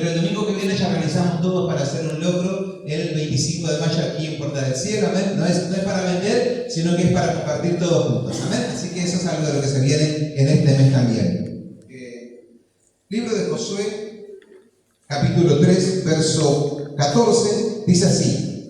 pero el domingo que viene ya organizamos todos para hacer un locro el 25 de mayo aquí en Puerta del Cielo, amén. No es para vender, sino que es para compartir todos juntos, amén. Así que eso es algo de lo que se viene en este mes también. Libro de Josué, capítulo 3, verso 14, dice así: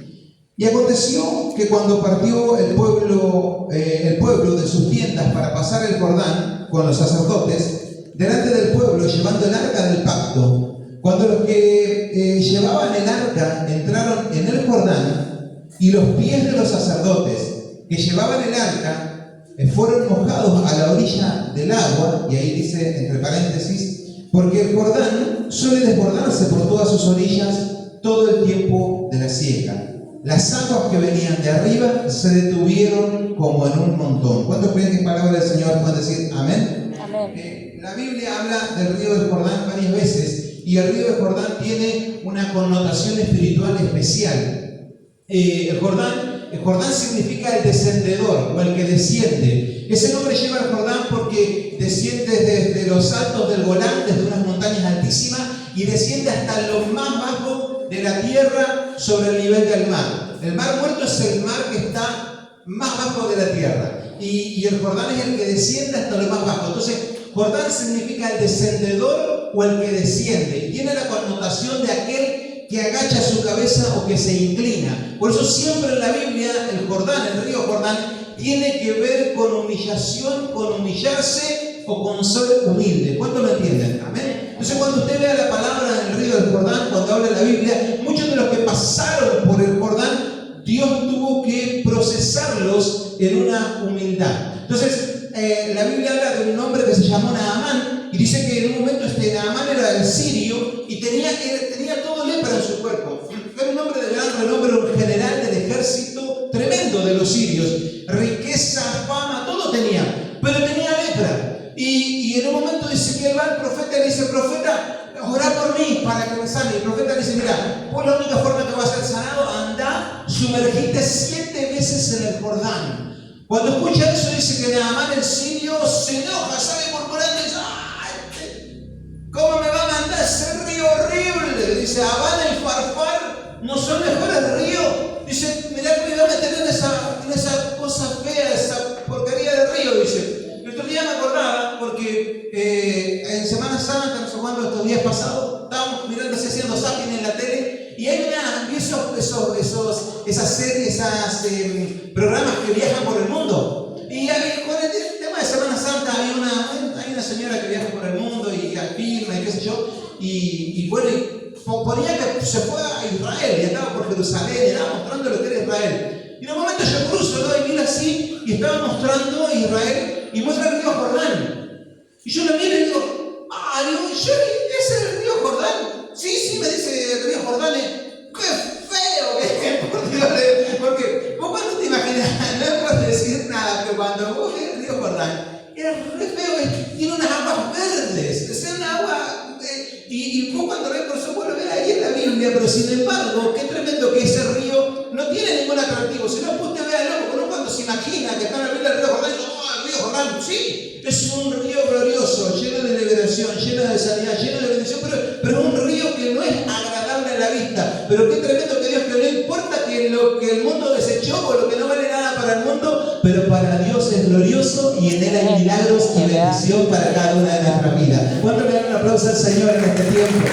y aconteció que cuando partió el pueblo de sus tiendas para pasar el Jordán con los sacerdotes, delante del pueblo llevando el arca del pacto, cuando los que llevaban el arca entraron en el Jordán, y los pies de los sacerdotes que llevaban el arca fueron mojados a la orilla del agua, y ahí dice entre paréntesis, porque el Jordán suele desbordarse por todas sus orillas todo el tiempo de la siega. Las aguas que venían de arriba se detuvieron como en un montón. ¿Cuántos creen que es palabra del Señor? Pueden decir amén. Amén. La Biblia habla del río del Jordán varias veces, y el río del Jordán tiene una connotación espiritual especial. El Jordán significa el descendedor o el que desciende. Ese nombre lleva al Jordán porque desciende desde los altos del Golán, desde unas montañas altísimas, y desciende hasta lo más bajo de la tierra sobre el nivel del mar. El mar muerto es el mar que está más bajo de la tierra, y el Jordán es el que desciende hasta lo más bajo. Entonces, Jordán significa el descendedor o el que desciende, y tiene la connotación de aquel que agacha su cabeza o que se inclina. Por eso siempre en la Biblia el Jordán, el río Jordán, tiene que ver con humillación, con humillarse o con ser humilde. ¿Cuántos lo entienden? Amén. Entonces, cuando usted vea la palabra del río del Jordán, cuando habla la Biblia, muchos de los que pasaron por el Jordán, Dios tuvo que procesarlos en una humildad. Entonces, la Biblia habla de un hombre que se llamó Naamán, y dice que en un momento Naamán era el sirio y tenía todo lepra en su cuerpo. Era un hombre de gran renombre, un general del ejército tremendo de los sirios. Riqueza, fama, todo tenía, pero tenía lepra. Y en un momento dice que él va al profeta y le dice: profeta, orá por mí para que me sane. Y el profeta le dice: mira, pues la única forma que vas a ser sanado, anda, sumergite 7 veces en el Jordán. Cuando escucha eso, dice que Naamán el sirio se enoja, sale murmurando y dice: ¡ay! ¿Cómo me va a mandar ese río horrible? Dice: Habana y Farfar no son mejores ríos. Dice: mirá que me voy a meter en esa cosa fea, esa porquería de río. Dice. El otro día me acordaba porque en Semana Santa, no sé cuándo, estos días pasados, estábamos mirando, haciendo zapping en la tele, y hay esas series, programas que viajan por el mundo. Y con el tema de Semana Santa hay una señora que viaja por el mundo y filma y qué sé yo, y bueno, ponía que se fue a Israel y andaba por Jerusalén y andaba mostrando lo que era Israel. Y en un momento yo cruzo, ¿no? Y miro así, y estaba mostrando Israel, y muestra el río Jordán. Y yo lo miro y digo: ¿ese es el río Jordán? Sí, me dice el río Jordán. ¡Qué feo que es, por Dios! Porque vos cuando te imaginas, no puedes decir nada, pero cuando vos ves el río Jordán, es re feo, tiene unas aguas verdes, es una agua... Y vos cuando ves, por eso vos lo ves ahí en la Biblia, pero sin embargo, qué tremendo que ese río no tiene ningún atractivo. Si no, vos te veas loco, uno cuando se imagina que está en la Biblia el río Jordán, el río Jordán, sí, es un río glorioso, lleno de liberación, lleno de sanidad, lleno de bendición, pero es un río que no es agradable a la vista. Pero qué tremendo que Dios, que no importa que lo que el mundo desechó o lo que no vale nada para el mundo, pero para Dios es glorioso, y en Él hay milagros y bendición para cada una de nuestras vidas. ¿Cuánto le dan un aplauso al Señor en este tiempo?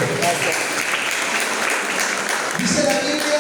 Dice la Biblia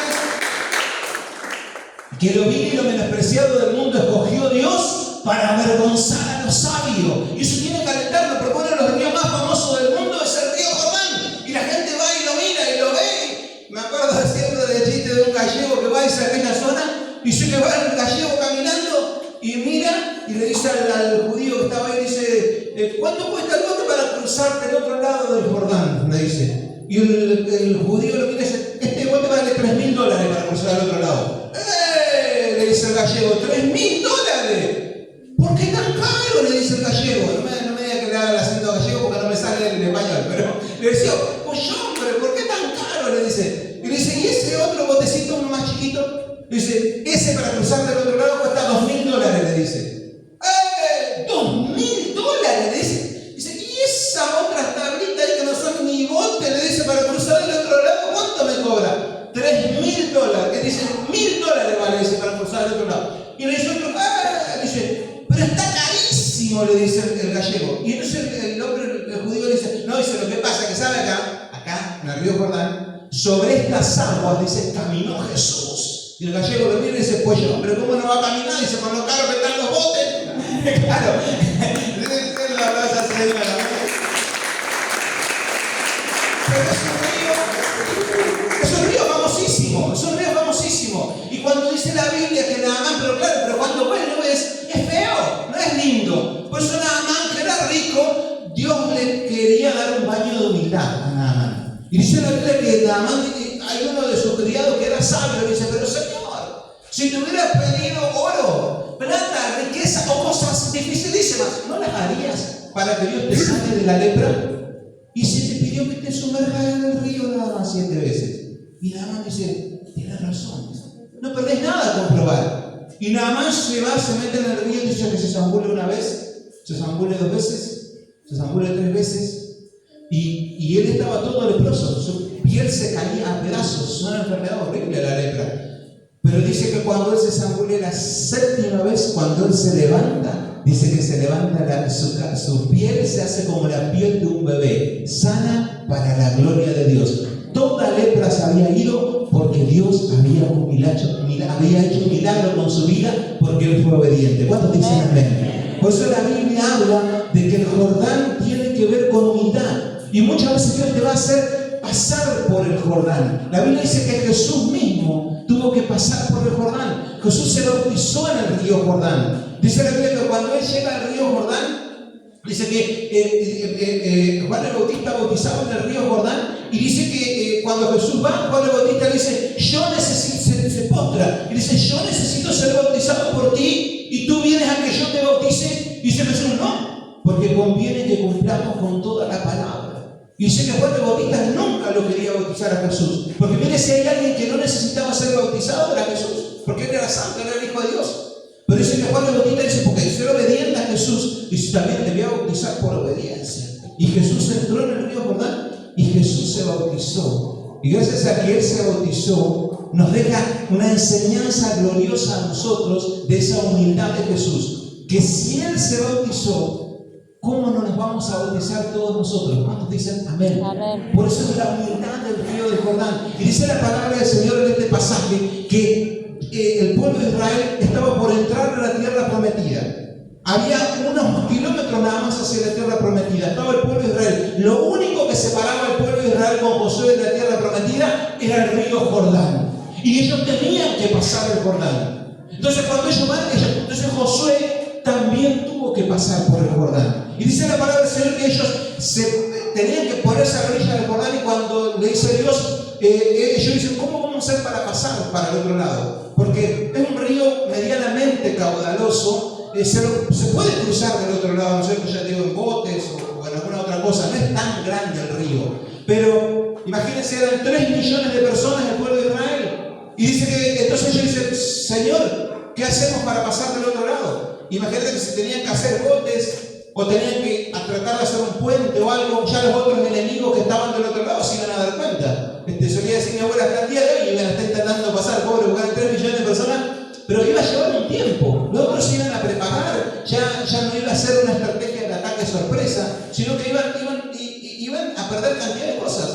que lo vil y lo menospreciado del mundo escogió Dios para avergonzar a los sabios. Y eso tiene que alentarnos, porque uno de los ríos más famosos del mundo es el río Jordán. Y la gente va y lo mira y lo ve. Me acuerdo siempre del chiste de un gallego que va a esa pequeña zona, y dice que va el gallego caminando y mira y le dice al judío que estaba ahí, dice: ¿cuánto cuesta el bote para cruzarte del otro lado del Jordán? Le dice. Y el judío lo mira y dice: este bote vale $3.000 para cruzar al otro lado. Le dice el gallego: $3.000. ¿Por qué tan caro? Le dice el gallego. No me diga que le haga el acento gallego porque no me sale el español, pero le decía: pues hombre, ¿por qué tan caro? Le dice. Y le dice: ¿y ese otro botecito, uno más chiquito? Le dice: ese para cruzar del otro lado cuesta $2.000, le dice. $2.000, le dice. Dice: ¿y esa otra tablita ahí que no son ni bote? Le dice, para cruzar $1.000. Él dice, $1.000 vale, dice, para cruzar al otro lado. Y le dice otro, dice, pero está carísimo, le dice el gallego. Y entonces el hombre, el judío le dice, no, dice, lo que pasa es que sabe acá, en el río Jordán, sobre estas aguas, dice, caminó Jesús. Y el gallego lo mira y dice, pues yo, pero ¿cómo no va a caminar? Dice, con lo caro que están los botes. Claro, la abraza así, pero es un río famosísimo. Y cuando dice la Biblia que Naamán, pero cuando vos lo ves, es feo, no es lindo. Por eso Naamán, que era rico, Dios le quería dar un baño de humildad a Naamán. Y dice la Biblia que Naamán, hay uno de sus criados que era sabio, y dice, pero Señor, si te hubieras pedido oro, plata, riqueza o cosas dificilísimas, ¿no las harías para que Dios te sane de la lepra? Y se te pidió que te sumerjas en el río nada más 7 veces. Y Naamán dice, tienes razón, no perdés nada a comprobar. Y Naamán se va, se mete en el río y dice que se zambule una vez, se zambule 2 veces, se zambule 3 veces. Y él estaba todo leproso, su piel se caía a pedazos, es una enfermedad horrible la lepra. Pero dice que cuando él se zambule la 7ª vez, cuando él se levanta, dice que se levanta su piel se hace como la piel de un bebé, sana para la gloria de Dios. Toda lepra se había ido porque Dios había hecho un milagro con su vida porque él fue obediente. ¿Cuántos dicen amén? Por eso la Biblia habla de que el Jordán tiene que ver con humildad. Y muchas veces Dios te va a hacer pasar por el Jordán. La Biblia dice que Jesús mismo tuvo que pasar por el Jordán. Jesús se bautizó en el río Jordán. Dice la Biblia que cuando él llega al río Jordán, dice que Juan el Bautista bautizaba en el río Jordán, y dice que cuando Jesús va, Juan el Bautista le dice, yo necesito, se postra, y dice, yo necesito ser bautizado por ti, y tú vienes a que yo te bautice. Y dice Jesús, no, porque conviene que cumplamos con toda la palabra. Y dice que Juan el Bautista nunca lo quería bautizar a Jesús, porque mire, si hay alguien que no necesitaba ser bautizado era Jesús, porque él era santo, él era el Hijo de Dios. Pero dice que Juan el Bautista dice, porque ser obediente a Jesús, dice, también te voy a bautizar por obediencia. Y Jesús entró en el río Jordán y Jesús se bautizó. Y gracias a que él se bautizó, nos deja una enseñanza gloriosa a nosotros de esa humildad de Jesús. Que si él se bautizó, ¿cómo no nos vamos a bautizar todos nosotros? ¿Cuántos dicen amén? Amén. Por eso es la humildad del río de Jordán. Y dice la palabra del Señor en este pasaje que el pueblo de Israel estaba por entrar a la tierra prometida. Había unos kilómetros nada más hacia la tierra prometida. Estaba el pueblo de Israel. Lo único que separaba al pueblo de Israel con Josué de la tierra prometida era el río Jordán. Y ellos tenían que pasar el Jordán. Entonces cuando ellos van, entonces Josué también tuvo que pasar por el Jordán. Y dice la palabra del Señor que ellos tenían que ponerse a la orilla del Jordán, y cuando le dice Dios, ellos dicen, ¿cómo vamos a hacer para pasar para el otro lado? Porque es un río medianamente caudaloso, se puede cruzar del otro lado, no sé, ya digo, en botes o en alguna otra cosa, no es tan grande el río. Pero imagínense, eran 3 millones de personas del pueblo de Israel. Y dice que entonces ellos dicen, Señor, ¿qué hacemos para pasar del otro lado? Imagínate que si tenían que hacer botes o tenían que tratar de hacer un puente o algo, ya los otros enemigos que estaban del otro lado se iban a dar cuenta. Solía decir mi abuela, hasta el día de hoy iban a estar intentando pasar, pobre, buscar 3 millones de personas, pero iba a llevar un tiempo. Los otros se iban a preparar, ya no iba a ser una estrategia de ataque sorpresa, sino que iban a perder cantidad de cosas.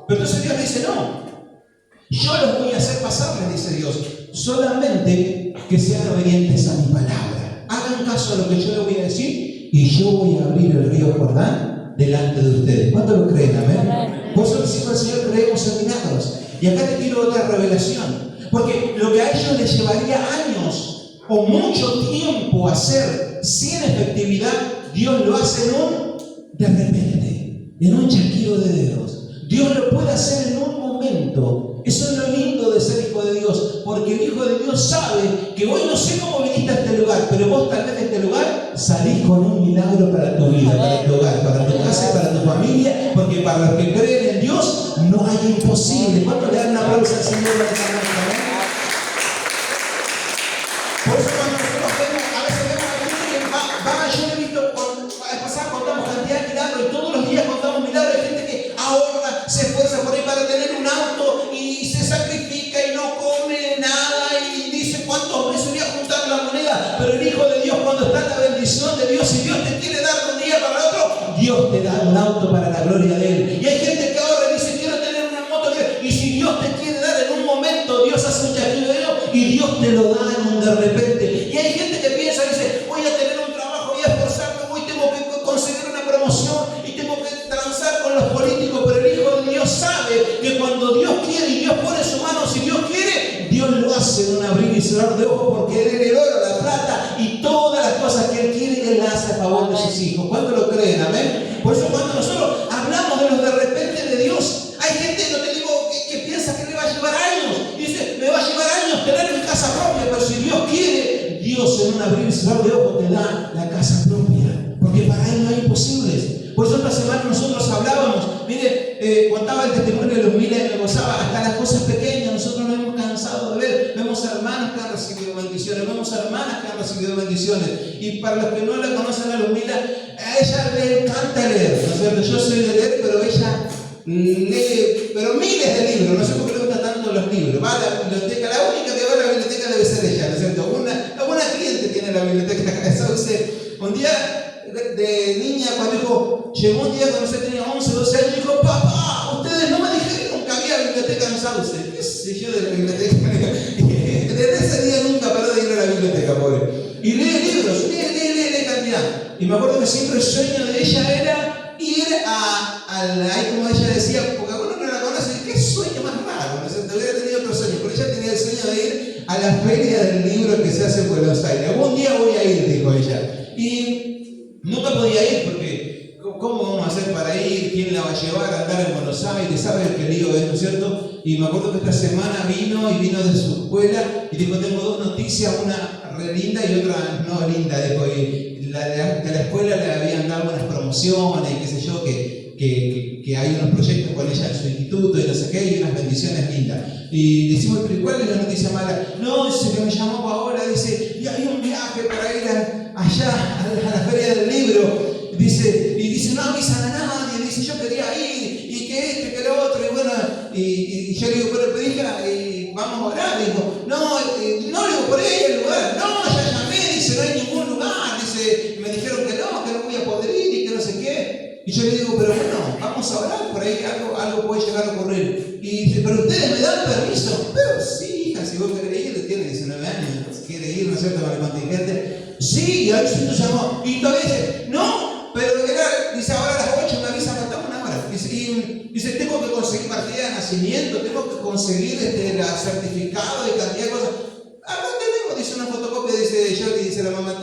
Pero entonces Dios le dice, no, yo los voy a hacer pasar, les dice Dios, solamente que sean obedientes a mi palabra. Hagan caso a lo que yo les voy a decir, y yo voy a abrir el río Jordán delante de ustedes. ¿Cuántos lo creen? Amén. Por eso los hijos del Señor creemos en milagros. Y acá te quiero otra revelación. Porque lo que a ellos les llevaría años o mucho tiempo hacer sin efectividad, Dios lo hace de repente, en un chasquido de dedos. Dios lo puede hacer en un momento. Eso es lo lindo de ser hijo de Dios, porque el hijo de Dios sabe que hoy no sé cómo viniste a este lugar, pero vos tal vez de este lugar salís con un milagro para tu vida, para tu hogar, para tu casa, para tu familia, porque para los que creen en Dios no hay imposible. ¿Cuánto le dan un aplauso al Señor en esta noche? Por eso cuando nosotros vemos, a veces vemos a gente que yo he visto, pasar contamos cantidad de milagros, y todos los días contamos milagros de gente que ahorra, se esfuerza por ahí para tener un auto, y se sacrifica y no come moto para la gloria de Él. Y hay gente que ahora dice, quiero tener una moto. Y si Dios te quiere dar en un momento, Dios hace un chasquido y Dios te lo da en un de repente. Y hay gente que piensa, dice, voy a tener un trabajo, voy a esforzarme, tengo que conseguir una promoción y tengo que transar con los políticos. Pero el Hijo de Dios sabe que cuando Dios quiere y Dios pone su mano, si Dios quiere, Dios lo hace en un abrir y cerrar de ojos, porque Él es el oro, la plata y todas las cosas que Él quiere, Él las hace a favor de sus hijos. ¿Cuántos lo creen? Amén. Por eso cuando nosotros hablamos de los de repente de Dios, hay gente, no te digo, que piensa que le va a llevar años. Dice, me va a llevar años tener mi casa propia, pero si Dios quiere, Dios en un abrir y cerrar de ojos te da la casa propia, porque para Él no hay imposibles. Por eso esta semana nosotros hablábamos, mire, contaba el testimonio de los miles y me gozaba, hasta las cosas pequeñas nosotros nos hemos cansado de ver. Vemos hermanos que han recibido bendiciones, vemos hermanas que han recibido bendiciones. Y para los que no la conocen a Luzmila, a ella le encanta leer, ¿no es cierto? Yo soy de leer, pero ella lee, pero miles de libros, no sé por qué le gustan tanto los libros. Va a la biblioteca, la única que va a la biblioteca debe ser ella, ¿no es cierto? Una cliente tiene la biblioteca acá. Un día de niña, cuando dijo, llegó un día cuando usted tenía 11, 12 años, dijo, papá, ustedes no me dijeron que había biblioteca en Sauce. ¿Qué sé yo de la biblioteca? Desde ese día nunca paró de ir a la biblioteca, pobre. Y lee libros, lee cantidad. Y me acuerdo que siempre el sueño de ella era ir ahí como ella decía, porque algunos no la conocen, ¿qué sueño más raro? No sé, hubiera tenido otro sueño, pero ella tenía el sueño de ir a la feria del libro que se hace en Buenos Aires. Algún día voy a ir, dijo ella. Y nunca podía ir porque, ¿cómo vamos a hacer para ir? ¿Quién la va a llevar a andar en Buenos Aires? ¿Sabe el que lío es, no es cierto? Y me acuerdo que esta semana vino de su escuela y dijo, tengo dos noticias, una re linda y otra no linda. Dijo, y de la escuela le habían dado unas promociones y qué sé yo, que hay unos proyectos con ella en su instituto y no sé qué, y unas bendiciones lindas. Y decimos, pero ¿cuál es la noticia mala? No, dice que me llamó ahora, dice, y hay un viaje para ir allá a la feria del libro. Dice, no avisan a nadie, dice, yo quería ir, y que esto, y que lo otro, y bueno, y yo le digo, pero hija, vamos a orar. Dijo, no, le digo, por ahí el lugar. No, ya llamé, dice, no hay ningún lugar, dice, me dijeron que no voy a poder ir y que no sé qué. Y yo le digo, pero bueno, vamos a orar, por ahí algo puede llegar a ocurrir. Y dice, pero ustedes me dan permiso. Pero sí, hija, si vos querés ir, tiene 19 años, si quiere ir, ¿no es cierto?, con el contingente. Sí, y ahí se llamó. Y todavía dice, no, pero dice, ahora a las 8 me avisan, faltaba una hora. Dice, tengo que conseguir partida de nacimiento, tengo que conseguir la certificado de cantidad de cosas. Acá tenemos, dice una fotocopia, dice Jordi, dice la mamá,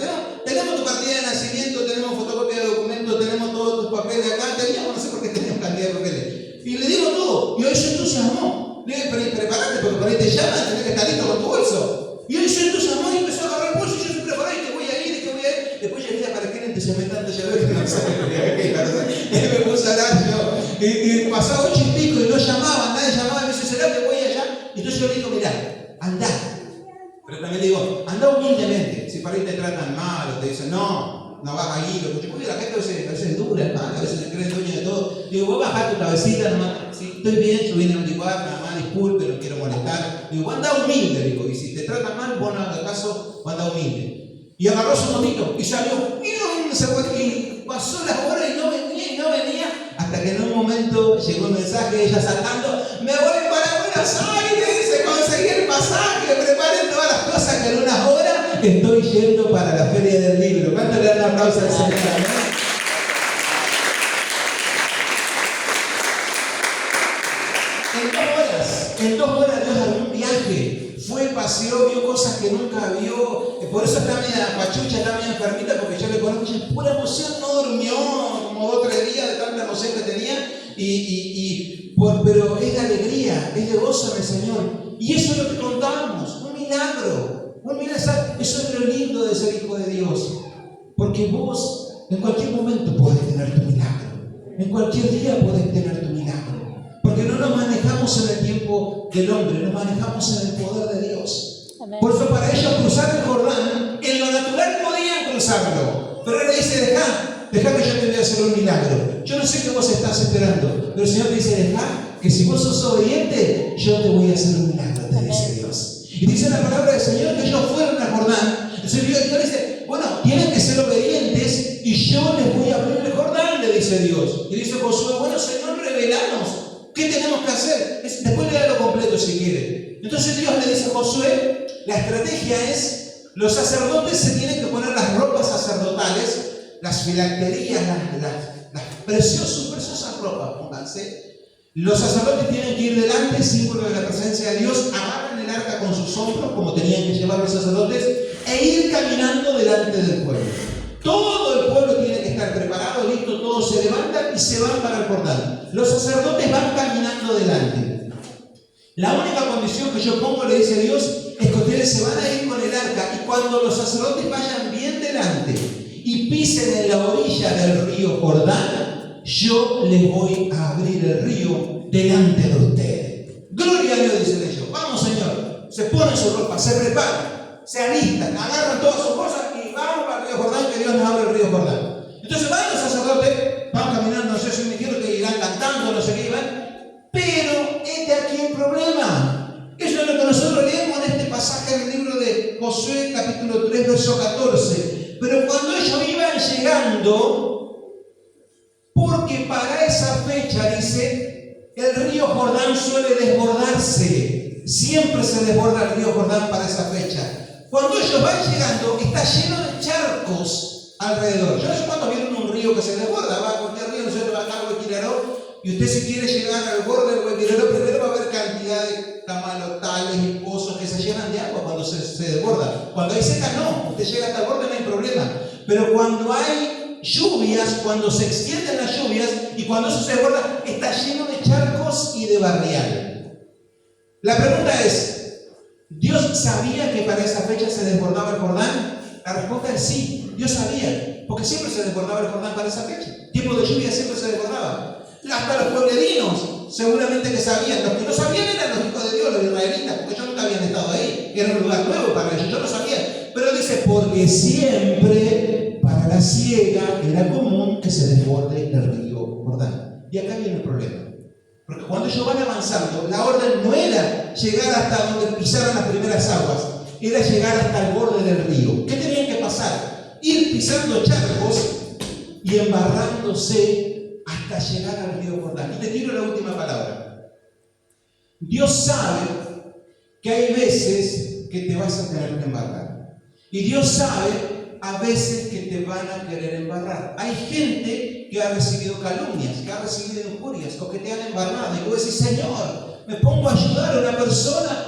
tenemos tu partida de nacimiento, tenemos fotocopia de documentos, tenemos todos tus papeles acá, teníamos, no sé por qué teníamos cantidad de papeles. Y le digo todo, y hoy se entusiasmó. Le digo, prepárate, porque por ahí te llaman, tenés que estar listo con tu bolso. Y hoy se entusiasmó y empezó a agarrar el bolso, y yo siempre por ahí, que voy a ir. Después llegué a para qué entusiasmé tanto, ya veo que no sabía, me puse a hablar yo. Y pasaba 8 y pico y no llamaban, nadie llamaba, y me dice, ¿será que voy allá? Entonces yo le digo, mirá, andá. Pero también le digo, anda humildemente. Si para ahí te tratan mal o te dicen, no vas a ir, porque la gente a veces es dura, hermano, a veces se cree dueño de todo. Digo, vos bajá tu cabecita, nomás, si estoy bien, yo vine a averiguar, nada más disculpe, no quiero molestar. Digo, vos andá humilde, digo, y si te tratan mal, vos no hagas caso, vos andá humilde. Y agarró su motito y salió, y pasó las horas y no venía, hasta que en un momento llegó el mensaje, ella saltando, me voy para Buenos Aires, se conseguí el pasaje, preparen todas las cosas que en unas horas estoy yendo para la feria del libro. ¿Cuánto le dan un aplauso al Señor? En 2 horas Dios armó un viaje, fue, paseó, vio cosas que nunca vio. Por eso está media pachucha, está media enfermita, porque yo le conozco, ella es pura emoción, no durmió como 2 o 3 días de tanta emoción que tenía, pero es de alegría, es de gozo en el Señor. Y eso es lo que contábamos, un milagro. Eso es lo lindo de ser hijo de Dios, porque vos en cualquier momento podés tener tu milagro, en cualquier día podés tener tu milagro. Porque no nos manejamos en el tiempo del hombre, nos manejamos en el poder de Dios. Amén. Por eso para ellos cruzar el Jordán, en lo natural podían cruzarlo. Pero él le dice, deja que yo te voy a hacer un milagro. Yo no sé qué vos estás esperando, pero el Señor te dice, deja que si vos sos obediente, yo te voy a hacer un milagro, te dice Dios. Y dice la palabra del Señor que ellos fueron al Jordán. Entonces Dios le dice, bueno, tienen que ser obedientes y yo les voy a abrir el Jordán, le dice dice Dios. Y dice Josué, bueno, Señor, revelanos, ¿qué tenemos que hacer? Después le da lo completo si quiere. Entonces Dios le dice a Josué, la estrategia es, los sacerdotes se tienen que poner las ropas sacerdotales, las filacterías, las preciosas ropas, pónganse. Los sacerdotes tienen que ir delante, símbolo de la presencia de Dios, agarran el arca con sus hombros, como tenían que llevar los sacerdotes, e ir caminando delante del pueblo. Todo el pueblo tiene que estar preparado, listo, todos se levantan y se van para el Jordán. Los sacerdotes van caminando delante. La única condición que yo pongo, le dice Dios, es que ustedes se van a ir con el arca, y cuando los sacerdotes vayan bien delante y pisen en la orilla del río Jordán, yo les voy a abrir el río delante de ustedes. Gloria a Dios, dicen ellos. Vamos, Señor. Se ponen su ropa, se preparan, se alistan, agarran todas sus cosas y vamos para el río Jordán, que Dios nos abre el río Jordán. Entonces van los sacerdotes, van caminando, no sé si me dijeron que irán cantando, no sé qué iban, pero este aquí el problema. Eso es lo que nosotros leemos en este pasaje del libro de Josué, capítulo 3, verso 14. Pero cuando ellos iban llegando, porque para esa fecha, dice, el río Jordán suele desbordarse. Siempre se desborda el río Jordán para esa fecha. Cuando ellos van llegando, está lleno de charcos alrededor. Yo no sé cuántos vieron un río que se desborda. Va a cualquier río, nosotros va acá al Huequiraró, y usted si quiere llegar al borde del Huequiraró, primero va a haber cantidad de camalotales y pozos que se llenan de agua cuando se desborda. Cuando hay seca, no. Usted llega hasta el borde, no hay problema. Pero cuando hay lluvias, cuando se extienden las lluvias y cuando eso se desborda, está lleno de charcos y de barrial. La pregunta es, ¿Dios sabía que para esa fecha se desbordaba el Jordán? La respuesta es sí, Dios sabía, porque siempre se desbordaba el Jordán para esa fecha. Tiempo de lluvia siempre se desbordaba. Hasta los pueblerinos seguramente que sabían. Los que no sabían eran los hijos de Dios, los israelitas, porque ellos nunca habían estado ahí. Era un lugar nuevo para ellos, yo no sabía. Pero dice, porque siempre para la siega era común que se desborde el río Jordán. Y acá viene el problema. Porque cuando ellos van avanzando, la orden no era llegar hasta donde pisaran las primeras aguas, era llegar hasta el borde del río. ¿Qué tenían que pasar? Ir pisando charcos y embarrándose hasta llegar al río Jordán. Y te tiro la última palabra. Dios sabe que hay veces que te vas a tener que embarrar. Y Dios sabe a veces que te van a querer embarrar. Hay gente que ha recibido calumnias, que ha recibido injurias, o que te han embarrado. Y vos decís, Señor, me pongo a ayudar a una persona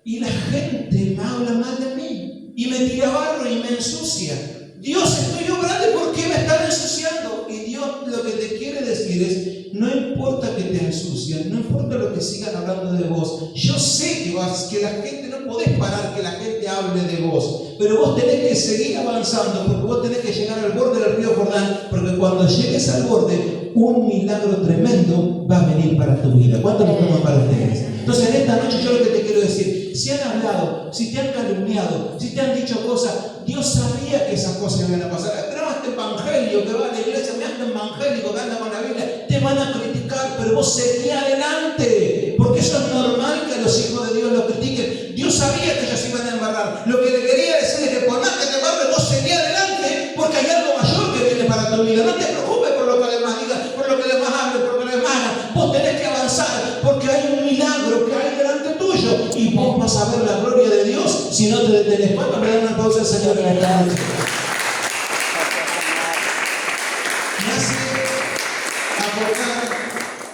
y la gente me habla mal de mí. Y me tira barro y me ensucia. Dios, estoy obrando, ¿por qué me están ensuciando? Y Dios lo que te quiere decir es, no importa que te ensucien, no importa lo que sigan hablando de vos. Yo sé que la gente, no podés parar que la gente hable de vos, pero vos tenés que seguir avanzando, porque vos tenés que llegar al borde del río Jordán, porque cuando llegues al borde, un milagro tremendo va a venir para tu vida. ¿Cuánto nos toman para ustedes? Entonces en esta noche yo lo que te quiero decir, si han hablado, si te han calumniado, si te han dicho cosas, Dios sabía que esas cosas iban a pasar. Pero este evangelio que va a la iglesia, me este evangélico que anda con la Biblia, te van a criticar, pero vos seguí adelante, porque eso es normal que los hijos de Dios lo critiquen. Dios sabía que ellos iban a embarrar. Lo que le quería decir es que por más que te embarres, vos seguí adelante, porque hay algo mayor que viene para tu vida. No te preocupes por lo que les más digan, por lo que les más hablen, por lo que les más hagan. Vos tenés que avanzar, porque hay un milagro que hay delante tuyo, y vos vas a ver la gloria de Dios si no te detenés. ¿Cuánto me dan una pausa al Señor en esta noche? Me hace acordar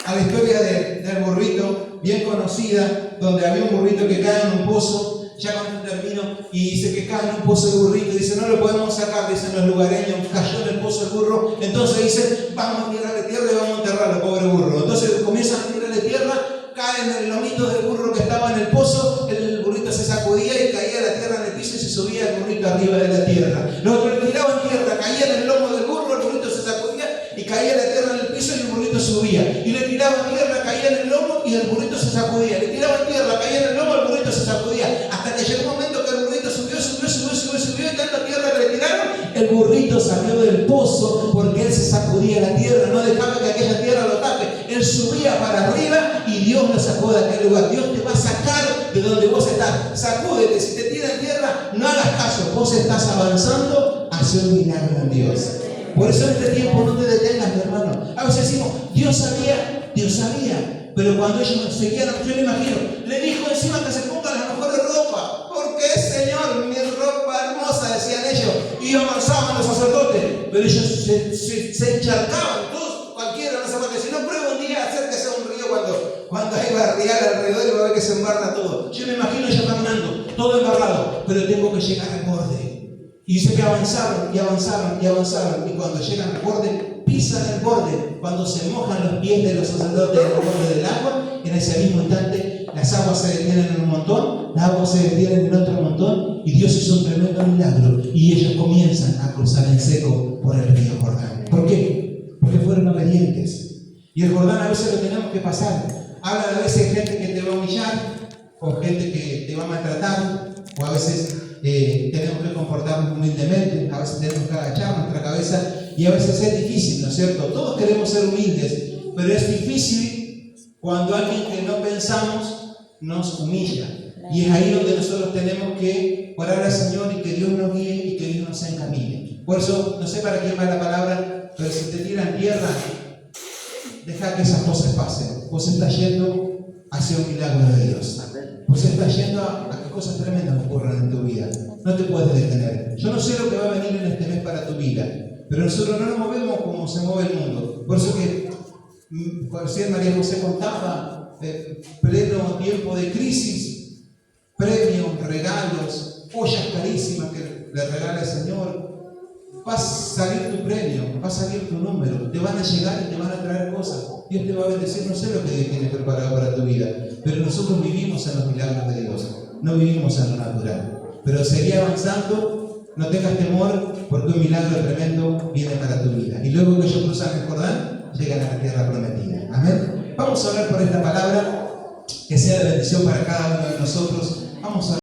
a la historia del burrito, bien conocida, donde había un burrito que cae en un pozo. Ya cuando termino, y dice que cae en un pozo el burrito, dice, no lo podemos sacar, dicen los lugareños, cayó en el pozo el burro. Entonces dicen, vamos a tirarle tierra y vamos a enterrarlo, pobre burro. Entonces comienzan a tirarle tierra, cae en el lomito del burro que estaba en el pozo, el burrito se sacudía y caía la tierra en el piso y se subía el burrito arriba de la tierra. Los otros le tiraban tierra, caía en el lomo del burro, el burrito se sacudía y caía la tierra en el piso y el burrito subía. Y le tiraban tierra, caía en el lomo y el burrito se sacudía. Le tiraban tierra, caía en el lomo, el burrito se sacudía. Hasta que llegó un momento que el burrito subió y tanta tierra que le tiraron, el burrito salió del pozo porque él se sacudía la tierra, no dejaba que aquella tierra lo tape. Él subía para arriba y Dios lo sacó de aquel lugar. Dios te va a sacar de donde vos estás. Sacúdete, si te tiran tierra, no hagas caso. Vos estás avanzando hacia un milagro en Dios. Por eso en este tiempo no te detengas, mi hermano. A veces decimos, Dios sabía. Pero cuando ellos seguían, yo me imagino, le dijo encima que se pongan las mejores ropas. ¿Por qué, Señor? Mi ropa hermosa, decían ellos. Y avanzaban los sacerdotes. Pero ellos se encharcaban. Todos, cualquiera, no sé por qué. Si no, prueba un día, acérquese a un río cuando hay barrial alrededor y va a ver que se embarra todo. Yo me imagino ellos caminando, todo embarrado. Pero tengo que llegar al borde. Y dice que avanzaron. Y cuando llegan al borde, pisan el borde. Cuando se mojan los pies de los sacerdotes en el borde del agua, en ese mismo instante las aguas se detienen en un montón, las aguas se detienen en otro montón, y Dios hizo un tremendo milagro. Y ellos comienzan a cruzar en seco por el río Jordán. ¿Por qué? Porque fueron obedientes. Y el Jordán a veces lo tenemos que pasar. Habla a veces de gente que te va a humillar, o gente que te va a maltratar, o a veces tenemos que comportarnos humildemente, a veces tenemos que agachar nuestra cabeza, y a veces es difícil, ¿no es cierto? Todos queremos ser humildes, pero es difícil cuando alguien que no pensamos nos humilla. Y es ahí donde nosotros tenemos que orar al Señor y que Dios nos guíe y que Dios nos encamine. Por eso, no sé para quién va la palabra, pero si te tiran tierra, deja que esas cosas pasen. Vos estás yendo hacia un milagro de Dios. Vos estás yendo a que cosas tremendas ocurran en tu vida. No te puedes detener. Yo no sé lo que va a venir en este mes para tu vida, pero nosotros no nos movemos como se mueve el mundo. Por eso que recién María José contaba, pleno tiempo de crisis, premios, regalos, ollas carísimas que le regala el Señor. Va a salir tu premio, va a salir tu número, te van a llegar y te van a traer cosas. Dios te va a bendecir, no sé lo que Dios tiene preparado para tu vida, pero nosotros vivimos en los milagros de Dios, no vivimos en lo natural. Pero seguí avanzando, no tengas temor, porque un milagro tremendo viene para tu vida. Y luego que ellos cruzan el Jordán, llegan a la tierra prometida. Amén. Vamos a orar por esta palabra, que sea de bendición para cada uno de nosotros. Vamos a